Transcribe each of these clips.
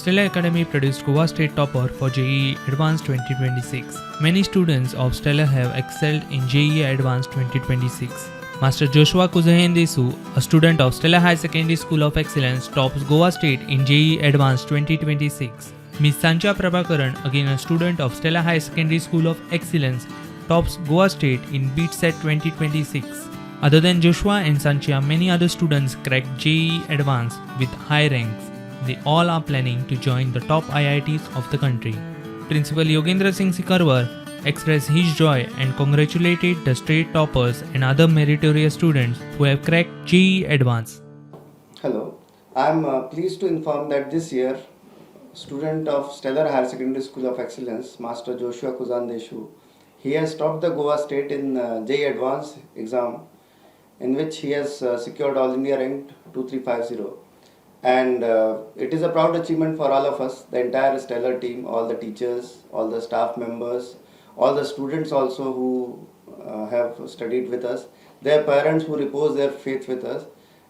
Estellar Academy produced Goa State topper for JEE Advanced 2026. Many students of Estellar have excelled in JEE Advanced 2026. Master Joshua Kuzhandhesu, a student of Estellar High Secondary School of Excellence, tops Goa State in JEE Advanced 2026. Ms. Sancia Prabakaran, again a student of Estellar High Secondary School of Excellence, tops Goa State in BITSAT 2026. Other than Joshua and Sancia, many other students cracked JEE Advanced with high ranks. They all are planning to join the top IITs of the country. Principal Yogendra Singh Sikarwar expressed his joy and congratulated the state toppers and other meritorious students who have cracked JEE Advanced. Hello, I am pleased to inform that this year, student of Estellar Higher Secondary School of Excellence, Master Joshua Kuzhandhesu, he has topped the Goa State in JEE Advanced exam, in which he has secured All India ranked 2350. And it is a proud achievement for all of us, the entire Estellar team, all the teachers, all the staff members, all the students also who have studied with us, their parents who repose their faith with us.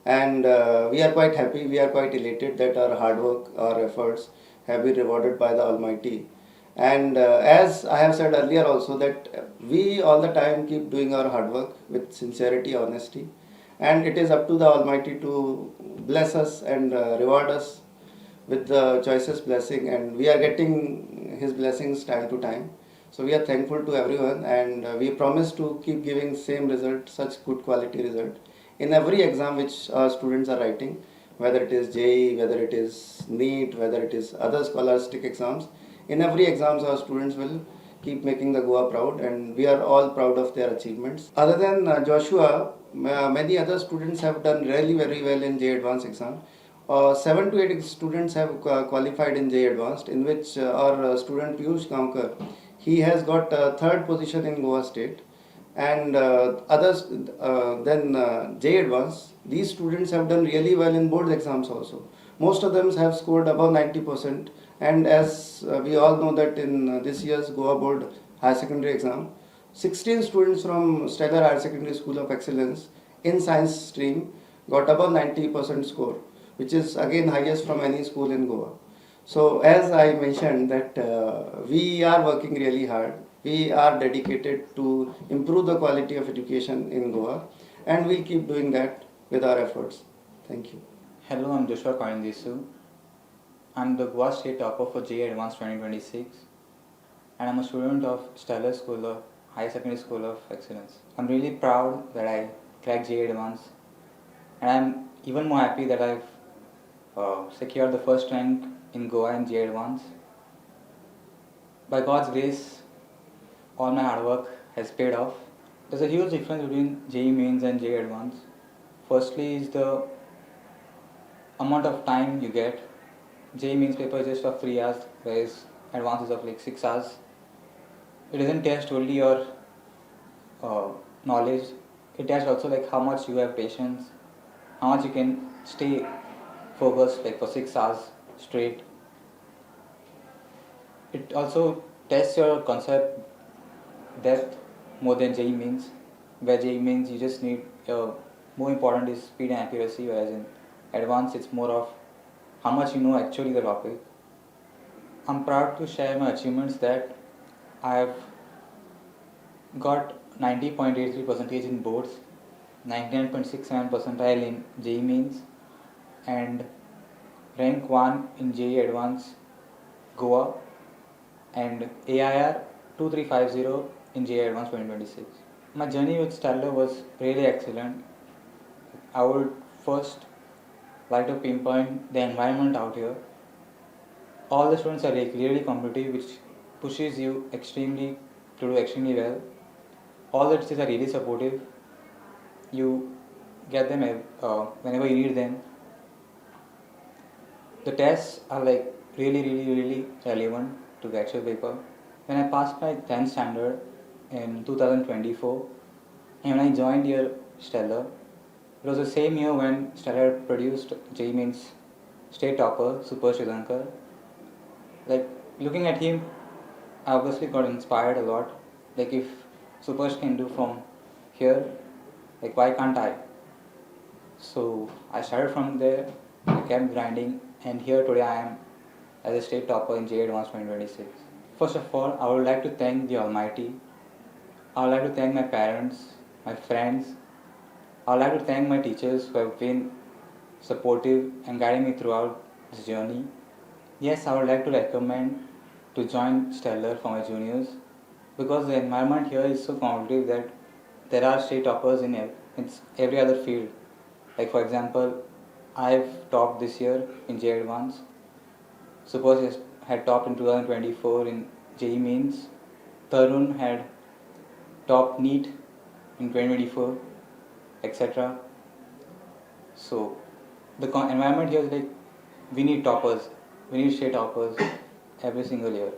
And we are quite happy, we are quite elated that our hard work, our efforts have been rewarded by the Almighty. And as I have said earlier also, that we all the time keep doing our hard work with sincerity, honesty, and it is up to the Almighty to bless us and reward us with the choicest blessing, and we are getting His blessings time to time. So we are thankful to everyone, and we promise to keep giving same result, such good quality result in every exam which our students are writing, whether it is JEE, whether it is NEET, whether it is other scholastic exams. In every exams our students will keep making the Goa proud, and we are all proud of their achievements. Other than Joshua, many other students have done really very well in JEE Advanced exam. 7 to 8 students have qualified in JEE Advanced, in which our student Piyush Gaonkar, he has got third position in Goa State. And others then JEE Advanced, these students have done really well in board exams also. Most of them have scored above 90%. And as we all know that in this year's Goa Board Higher Secondary exam, 16 students from Estellar Higher Secondary School of Excellence in science stream got above 90% score, which is again highest from any school in Goa. So as I mentioned that we are working really hard, we are dedicated to improve the quality of education in Goa, and we'll keep doing that with our efforts. Thank you. Hello, I'm Joshua Sancia. I'm the Goa State topper for JEE Advanced 2026, and I'm a student of Estellar School of High Secondary School of Excellence. I'm really proud that I cracked JEE Advanced, and I'm even more happy that I've secured the first rank in Goa in JEE Advanced. By God's grace, all my hard work has paid off. There's a huge difference between JEE Mains and JEE Advanced. Firstly is the amount of time you get. JEE Mains paper is just of 3 hours, whereas Advanced is of like 6 hours. It doesn't test only your knowledge, it tests also like how much you have patience, how much you can stay focused like for 6 hours straight. It also tests your concept depth more than JEE Mains, where JEE Mains you just need more important is speed and accuracy, whereas in Advanced it's more of how much you know actually the topic. I'm proud to share my achievements that I have got 90.83% in boards, 99.67 percentile in JEE Mains, and rank 1 in JEE Advanced Goa, and AIR 2350 in JEE Advanced 2026. My journey with Estellar was really excellent. I would first like to pinpoint the environment out here. All the students are really competitive, which pushes you extremely to do extremely well. All the teachers are really supportive. You get them whenever you need them. The tests are like really relevant to the actual paper. When I passed my 10th standard in 2024, and when I joined here Estellar, it was the same year when Estellar produced JEE Mains state topper, Super Shridankar. Like looking at him, I obviously got inspired a lot. Like if Super can do from here, like why can't I? So I started from there, I kept grinding, and here today I am as a state topper in JEE Advanced 2026. First of all, I would like to thank the Almighty. I would like to thank my parents, my friends. I would like to thank my teachers who have been supportive and guiding me throughout this journey. Yes, I would like to recommend to join Stellar for my juniors because the environment here is so competitive that there are state toppers in every other field. Like for example, I've topped this year in JEE Advanced. Suppose had topped in 2024 in JEE Mains. Tarun had topped NEET in 2024, etc. So the environment here is like we need toppers, we need state toppers every single year.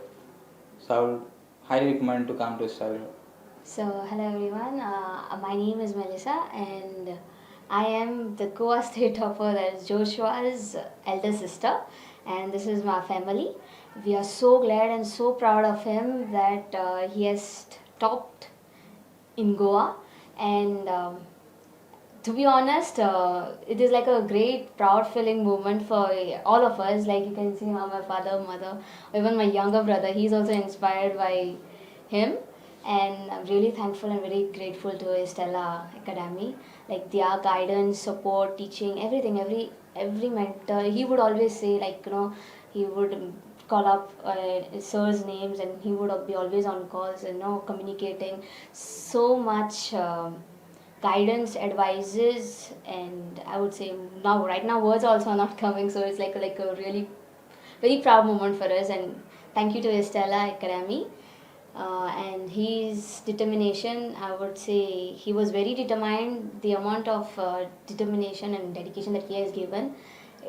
So I would highly recommend to come to Estellar. So, hello everyone. My name is Melissa, and I am the Goa State topper. That is Joshua's elder sister, and this is my family. We are so glad and so proud of him that he has topped in Goa, and to be honest, it is like a great proud feeling moment for all of us. Like you can see how my father, mother, even my younger brother, he's also inspired by him. And I'm really thankful and very grateful to Estellar Academy. Like their guidance, support, teaching, everything, every mentor. He would always say he would call up sir's names, and he would be always on calls, communicating so much. Guidance, advices, and I would say right now words also are not coming, so it's like a really very proud moment for us. And thank you to Estellar Academy. And his determination, I would say he was very determined. The amount of determination and dedication that he has given,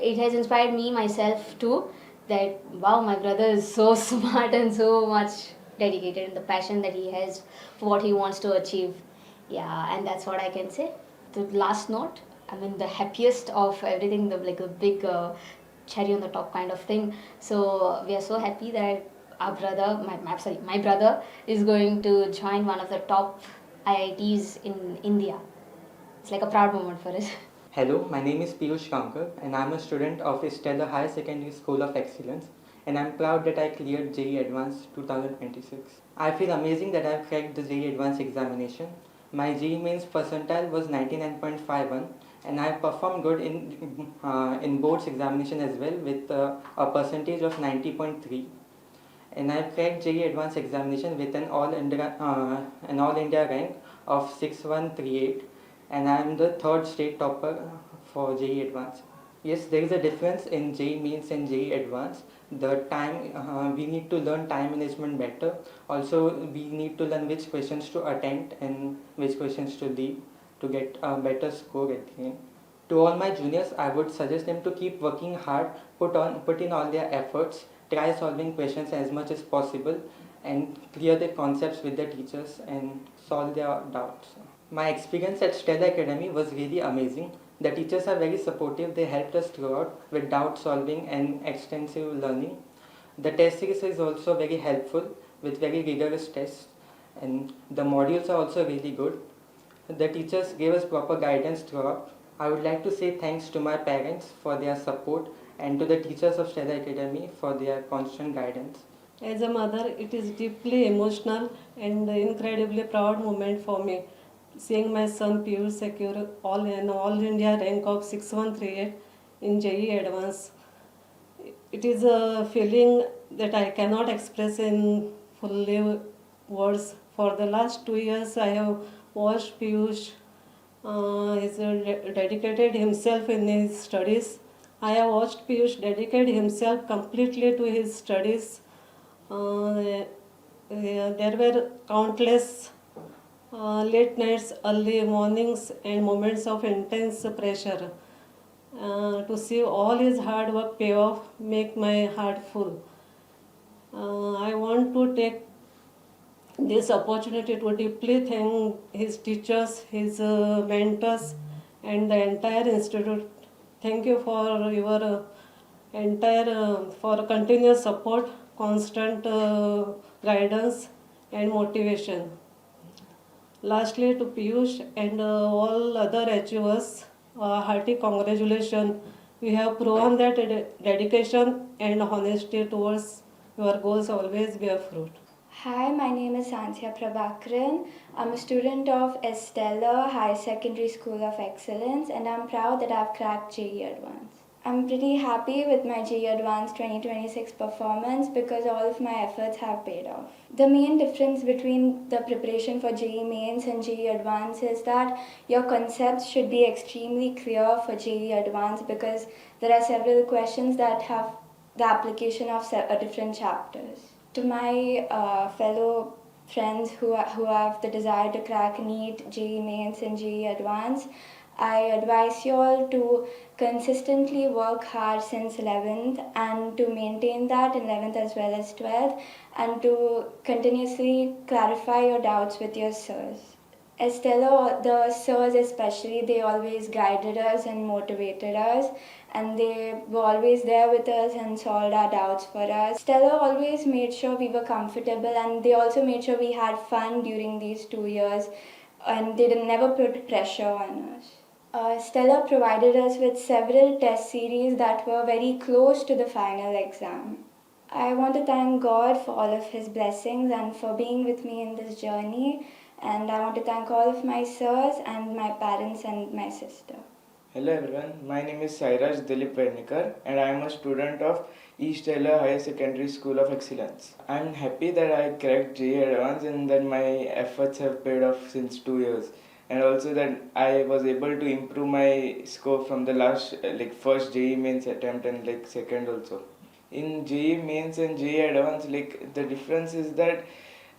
it has inspired me myself too, that wow, my brother is so smart and so much dedicated, and the passion that he has for what he wants to achieve. Yeah, and that's what I can say. The last note, I mean, the happiest of everything, like a big cherry on the top kind of thing. So we are so happy that our brother, my brother, is going to join one of the top IITs in India. It's like a proud moment for us. Hello, my name is Piyush Kankar and I'm a student of Estellar Higher Secondary School of Excellence, and I'm proud that I cleared JEE Advanced 2026. I feel amazing that I've cracked the JEE Advanced examination. My JEE Mains percentile was 99.51 and I performed good in boards examination as well with a percentage of 90.3. And I cracked JEE Advanced examination with an all India rank of 6138, and I am the third state topper for JEE Advanced. Yes, there is a difference in JEE Mains and JEE Advanced. The time we need to learn time management better. Also, we need to learn which questions to attempt and which questions to leave to get a better score at the end. To all my juniors, I would suggest them to keep working hard, put in all their efforts, try solving questions as much as possible, and clear the concepts with the teachers and solve their doubts. My experience at Estellar Academy was really amazing. The teachers are very supportive. They helped us throughout with doubt solving and extensive learning. The test series is also very helpful with very rigorous tests, and the modules are also really good. The teachers gave us proper guidance throughout. I would like to say thanks to my parents for their support and to the teachers of Estellar Academy for their constant guidance. As a mother, it is deeply emotional and incredibly proud moment for me. Seeing my son Piyush secure all India rank of 6138 in JEE Advanced. It is a feeling that I cannot express in fully words. For the last 2 years, I have watched Piyush. He's dedicated himself in his studies. I have watched Piyush dedicate himself completely to his studies. There were countless late nights, early mornings, and moments of intense pressure. To see all his hard work pay off make my heart full. I want to take this opportunity to deeply thank his teachers, his mentors, and the entire institute. Thank you for your for continuous support, constant guidance, and motivation. Lastly, to Piyush and all other achievers, hearty congratulations. We have proven that dedication and honesty towards your goals always bear fruit. Hi, my name is Sancia Prabakaran. I'm a student of Estellar Higher Secondary School of Excellence, and I'm proud that I've cracked JEE Advanced. I'm pretty happy with my JEE Advanced 2026 performance because all of my efforts have paid off. The main difference between the preparation for JEE Mains and JEE Advanced is that your concepts should be extremely clear for JEE Advanced because there are several questions that have the application of different chapters. To my fellow friends who have the desire to crack NEET, JEE Mains and JEE Advanced, I advise you all to consistently work hard since 11th and to maintain that in 11th as well as 12th and to continuously clarify your doubts with your sirs. Estella, the sirs especially, they always guided us and motivated us, and they were always there with us and solved our doubts for us. Stella always made sure we were comfortable, and they also made sure we had fun during these 2 years, and they never put pressure on us. Stella provided us with several test series that were very close to the final exam. I want to thank God for all of His blessings and for being with me in this journey. And I want to thank all of my sirs and my parents and my sister. Hello everyone, my name is Sairaj Dilip Vednikar and I am a student of Estellar Higher Secondary School of Excellence. I am happy that I cracked JEE Advanced and that my efforts have paid off since 2 years, and also that I was able to improve my score from the first JEE Mains attempt and second also. In JEE Mains and JEE Advanced, the difference is that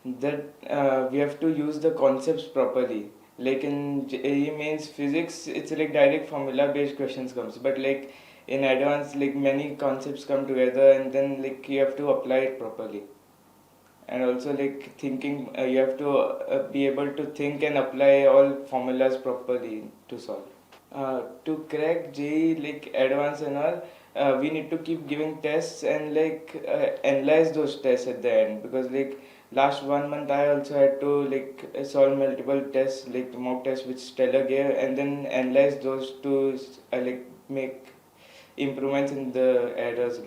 we have to use the concepts properly. Like in JEE Mains physics, it's like direct formula based questions comes, but like in advanced, like many concepts come together and then you have to apply it properly. And also thinking, you have to be able to think and apply all formulas properly to solve. To crack JEE advanced and all, we need to keep giving tests and analyze those tests at the end, because last 1 month I also had to solve multiple tests, mock tests which Stellar gave, and then analyze those to make improvements in the errors.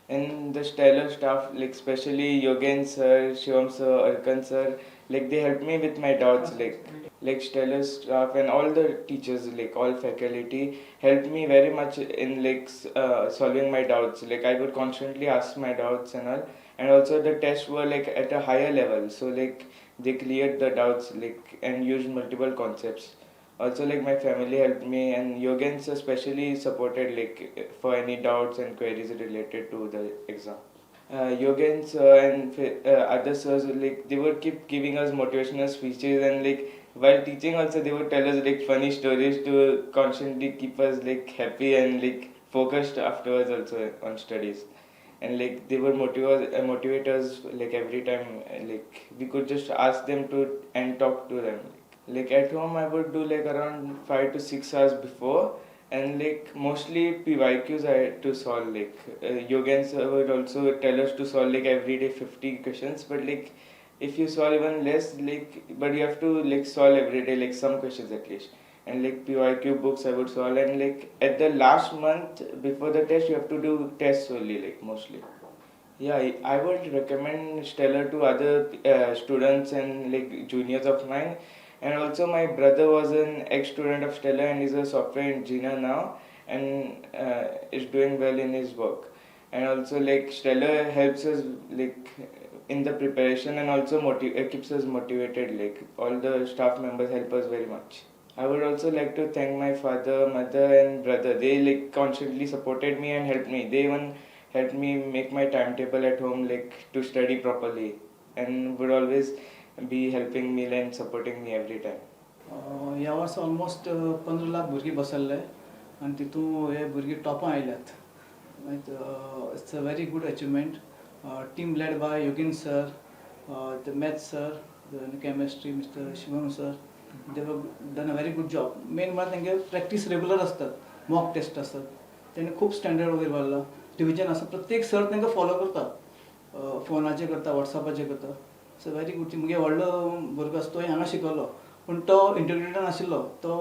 And the Stellar staff, especially Yogendra sir, Shivam sir, Arkan sir, they helped me with my doubts. Stellar staff and all the teachers, all faculty, helped me very much in solving my doubts. I would constantly ask my doubts and all. And also the tests were at a higher level, so they cleared the doubts and used multiple concepts. Also my family helped me, and Yogens especially supported for any doubts and queries related to the exam. Yogens and other sirs, they would keep giving us motivational speeches, and while teaching also they would tell us funny stories to constantly keep us happy and focused afterwards also on studies. And they were motivators every time we could just ask them to and talk to them. At home I would do around 5 to 6 hours before, and mostly PYQs I had to solve. Yogens would also tell us to solve every day 50 questions, but if you solve even less, but you have to solve every day some questions at least. And PYQ books I would solve, and at the last month before the test you have to do tests only mostly. Yeah, I would recommend Stellar to other students and juniors of mine. And also my brother was an ex-student of Stellar and is a software engineer now, and is doing well in his work. And also Stellar helps us in the preparation, and also keeps us motivated. All the staff members help us very much. I would also like to thank my father, mother and brother. They constantly supported me and helped me. They even helped me make my timetable at home to study properly, and would always be helping me and supporting me every time. ह्या वर्सा almost 15 lakh भुरगीं बसल्ले आनी तितून हे भुरगीं टॉपां आयल्यात. It's a very good achievement. Team led by Yogendra sir, the maths sir, the chemistry mister Shivam sir. They were done a very good job. Main म्हळ्यार तांगे practice regular असतात, mock test असतात. तेणें खूब स्टँडर्ड वयर व्हरला. डिविजन आसा प्रत्येक सर तांकां फॉलो करता, फोनाचेर करता, वॉट्सॅपाचेर करता. It's a very good. मुगे व्हडलो भुरगो आसा तो हांगा शिकलो, पूण तो इंटिग्रेटेड नाशिल्लो. तो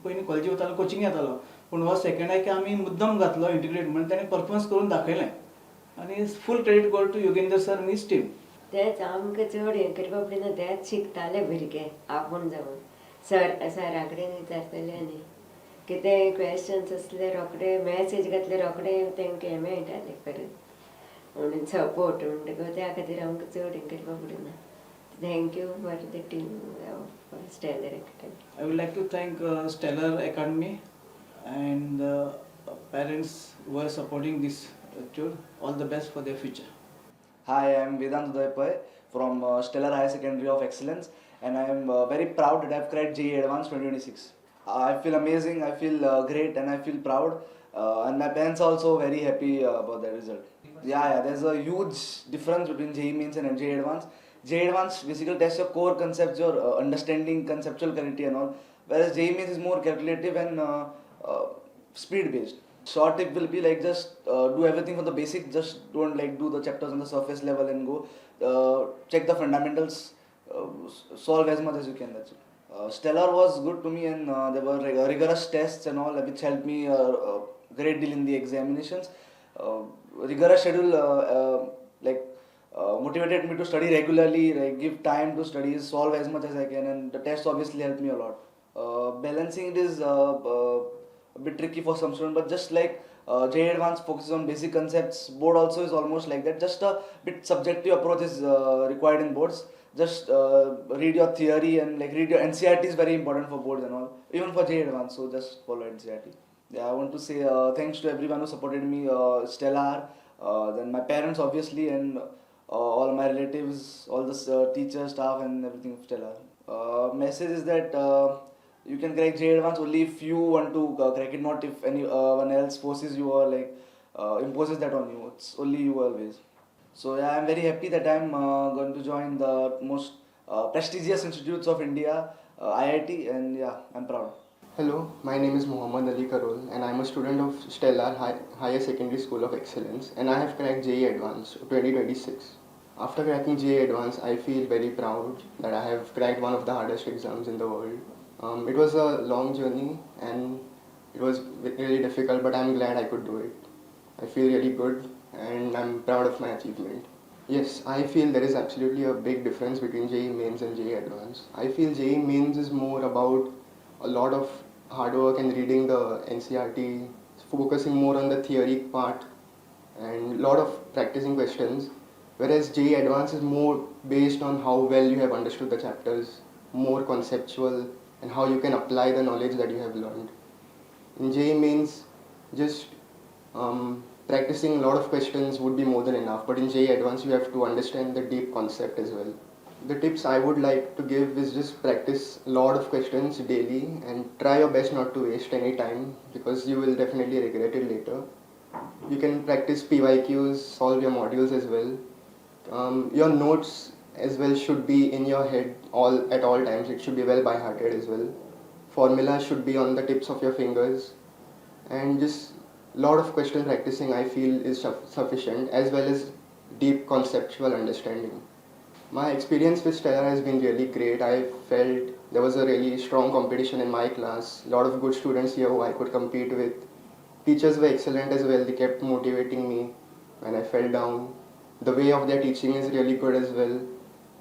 पयलीं कॉलेजी वतालो, कोचिंग येतालो, पूण हो सेकंड हायक आमी मुद्दम घातलो इंटिग्रेट म्हणून ताणें परफॉर्मन्स करून दाखयलें आनी full credit goes to Yogendra sir आनी हीज टीम. तेच आमकां चड हें करपा पडिना, तेच शिकताले भुरगे आपूण जावन. सरा कडेन विचारतले आनी कितें क्वेश्चन्स असले रोखडे मॅसेज घातले रोखडे तांकां हें मेळटालें परत म्हणून सपोर्ट म्हणटकच त्या खातीर आमकां चड हें करपा पडिना. Thank you for the team of Stellar Academy. I would like to thank Stellar Academy and the parents who are supporting this tour. All the best for their future. Hi, I am Vedant Udayapai from Estellar Higher Secondary of Excellence, and I am very proud that I have cracked JEE Advanced 2026. I feel amazing, I feel great, and I feel proud. And my parents are also very happy about that result. Yeah, there's a huge difference between JEE Mains and JEE Advanced. JEE Advanced basically tests your core concepts, your understanding, conceptual clarity and all, whereas JEE Mains is more calculative and speed based. Short tip will be like just do everything from the basic, just don't like do the chapters on the surface level and go check the fundamentals, solve as much as you can, that's it. Stellar was good to me, and there were rigorous tests and all which helped me a great deal in the examinations. Rigorous schedule motivated me to study regularly, like give time to studies, solve as much as I can, and the tests obviously helped me a lot. Balancing it is a bit tricky for some students, but just like JEE Advanced focuses on basic concepts, board also is almost like that. Just a bit subjective approach is required in boards. Just read your theory and like read your NCERT is very important for boards and all, even for JEE Advanced, so just follow NCERT. Yeah, I want to say thanks to everyone who supported me, Stellar, then my parents obviously, and all my relatives, all the teachers, staff and everything of Stellar. Message is that you can crack JEE Advanced only if you want to crack it, not if anyone else forces you or like imposes that on you. It's only you always. So yeah, I'm very happy that I'm going to join the most prestigious institutes of India, IIT, and yeah, I'm proud. Hello, my name is Mohammad Ali Karol, and I'm a student of Estellar Higher Secondary School of Excellence, and I have cracked JEE Advanced 2026. After cracking JEE Advanced, I feel very proud that I have cracked one of the hardest exams in the world. It was a long journey and it was really difficult, but I'm glad I could do it. I feel really good and I'm proud of my achievement. Yes, I feel there is absolutely a big difference between JEE Mains and JEE Advanced. I feel JEE Mains is more about a lot of hard work and reading the NCERT, focusing more on the theory part and a lot of practicing questions, whereas JEE Advanced is more based on how well you have understood the chapters, more conceptual, and how you can apply the knowledge that you have learned. In JEE Mains, just practicing a lot of questions would be more than enough, but in JEE Advanced you have to understand the deep concept as well. The tips I would like to give is just practice a lot of questions daily and try your best not to waste any time, because you will definitely regret it later. You can practice PYQs, solve your modules as well. Your notes as well should be in your head at all times. It should be well by hearted as well. Formulas should be on the tips of your fingers, and just a lot of question practicing I feel is sufficient, as well as deep conceptual understanding. My experience with Stellar has been really great. I felt there was a really strong competition in my class, a lot of good students here who I could compete with. Teachers were excellent as well, they kept motivating me when I fell down. The way of their teaching is really good as well.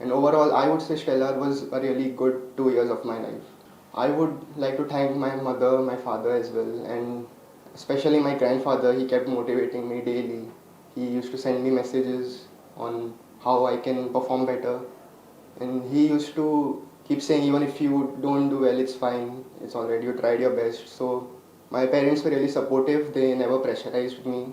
And overall, I would say Stellar was a really good 2 years of my life. I would like to thank my mother, my father as well, and especially my grandfather. He kept motivating me daily. He used to send me messages on how I can perform better. And he used to keep saying, even if you don't do well, it's fine. It's alright, you tried your best. So my parents were really supportive. They never pressurized me.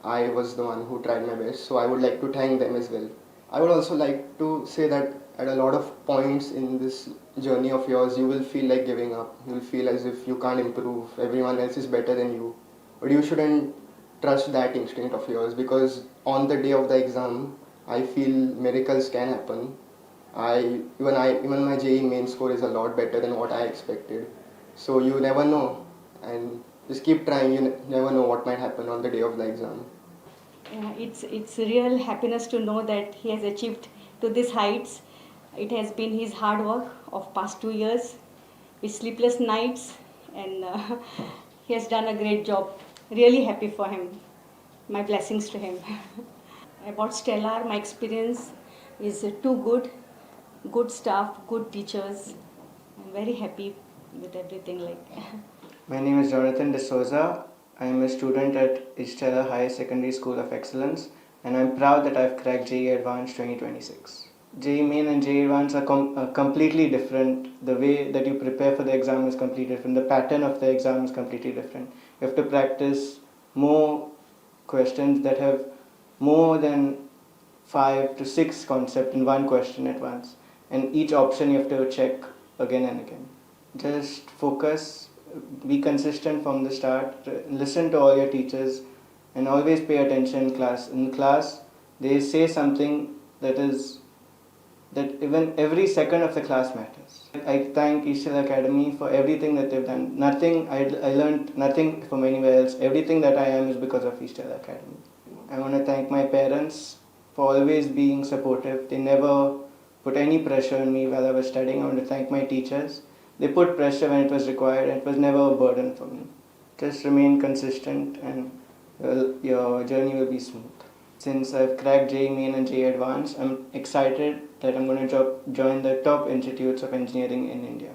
I was the one who tried my best. So I would like to thank them as well. I would also like to say that at a lot of points in this journey of yours, you will feel like giving up. You will feel as if you can't improve. Everyone else is better than you. But you shouldn't trust that instinct of yours, because on the day of the exam, I feel miracles can happen. Even my JEE main score is a lot better than what I expected. So you never know, and just keep trying. You never know what might happen on the day of the exam. It's real happiness to know that he has achieved to these heights. It has been his hard work of past 2 years with sleepless nights and he has done a great job. Really happy for him. My blessings to him. About Stellar, my experience is too good. Good staff, good teachers. I'm very happy with everything. My name is Jonathan D'Souza. I am a student at Estellar Higher Secondary School of Excellence, and I'm proud that I've cracked JEE Advanced 2026. JEE Main and JEE Advanced are completely different. The way that you prepare for the exam is completely different. The pattern of the exam is completely different. You have to practice more questions that have more than 5 to 6 concepts in one question at once, and each option you have to check again and again. Just focus, be consistent from the start, listen to all your teachers, and always pay attention in class. In class, they say something that even every second of the class matters. I thank Estellar Academy for everything that they've done. I learned nothing from anywhere else. Everything that I am is because of Estellar Academy. I want to thank my parents for always being supportive. They never put any pressure on me while I was studying. I want to thank my teachers. They put pressure when it was required, and it was never a burden for me. Just remain consistent and your journey will be smooth. Since I've cracked JEE Main and JEE Advanced, I'm excited that I'm going to join the top institutes of engineering in India.